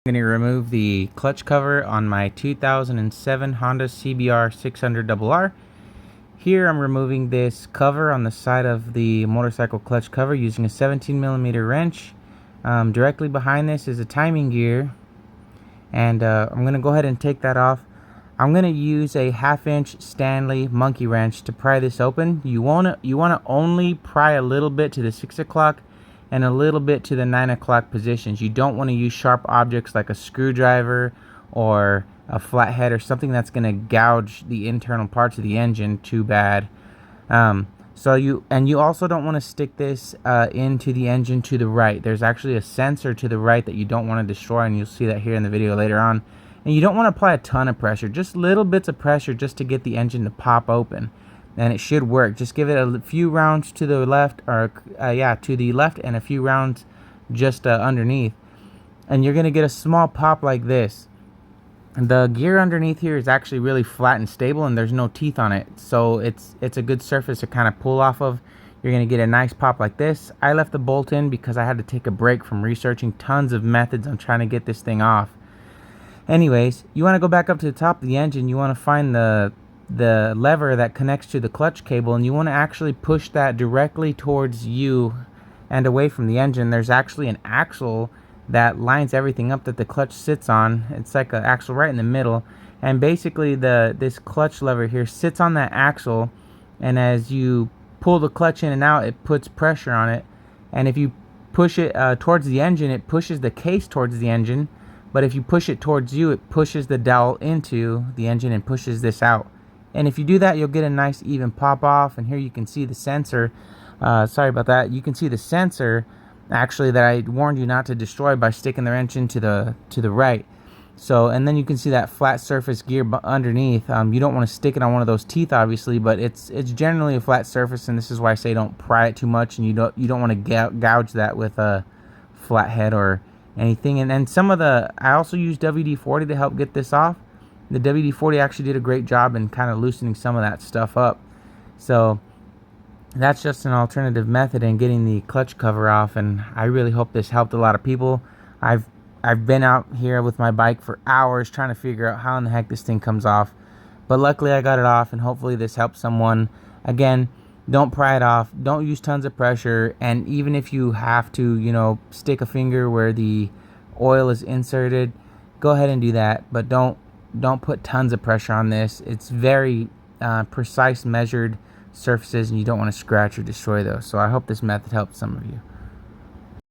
I'm going to remove the clutch cover on my 2007 Honda CBR600RR. Here I'm removing this cover on the side of the motorcycle clutch cover using a 17mm wrench. Directly behind this is a timing gear, and I'm going to go ahead and take that off. I'm going to use a 1/2" Stanley monkey wrench to pry this open. You want to only pry a little bit to the 6 o'clock and a little bit to the 9 o'clock positions. You don't want to use sharp objects like a screwdriver or a flathead or something that's going to gouge the internal parts of the engine too bad. You also don't want to stick this into the engine to the right. There's actually a sensor to the right that you don't want to destroy, and you'll see that here in the video later on. And you don't want to apply a ton of pressure, just little bits of pressure just to get the engine to pop open. And it should work. Just give it a few rounds to the left, or to the left, and a few rounds just underneath, and you're gonna get a small pop like this. The gear underneath here is actually really flat and stable, and there's no teeth on it, so it's a good surface to kind of pull off of. You're gonna get a nice pop like this. I left the bolt in because I had to take a break from researching tons of methods on trying to get this thing off. Anyways, you want to go back up to the top of the engine. You want to find the lever that connects to the clutch cable, and you want to actually push that directly towards you and away from the engine. There's actually an axle that lines everything up that the clutch sits on. It's like an axle right in the middle, and basically this clutch lever here sits on that axle, and as you pull the clutch in and out, it puts pressure on it. And if you push it towards the engine, it pushes the case towards the engine, but if you push it towards you, it pushes the dowel into the engine and pushes this out. And if you do that, you'll get a nice even pop off. And here you can see the sensor. Sorry about that. You can see the sensor actually that I warned you not to destroy by sticking the wrench into the right. So, and then you can see that flat surface gear underneath. You don't want to stick it on one of those teeth, obviously, but it's generally a flat surface, and this is why I say don't pry it too much, and you don't want to gouge that with a flathead or anything. And then I also used WD-40 to help get this off. The WD-40 actually did a great job in kind of loosening some of that stuff up. So that's just an alternative method in getting the clutch cover off, and I really hope this helped a lot of people. I've been out here with my bike for hours trying to figure out how in the heck this thing comes off, but luckily I got it off, and hopefully this helps someone. Again, don't pry it off, don't use tons of pressure, and even if you have to, stick a finger where the oil is inserted, go ahead and do that, but don't put tons of pressure on this. It's very precise measured surfaces, and you don't want to scratch or destroy those. So I hope this method helps some of you.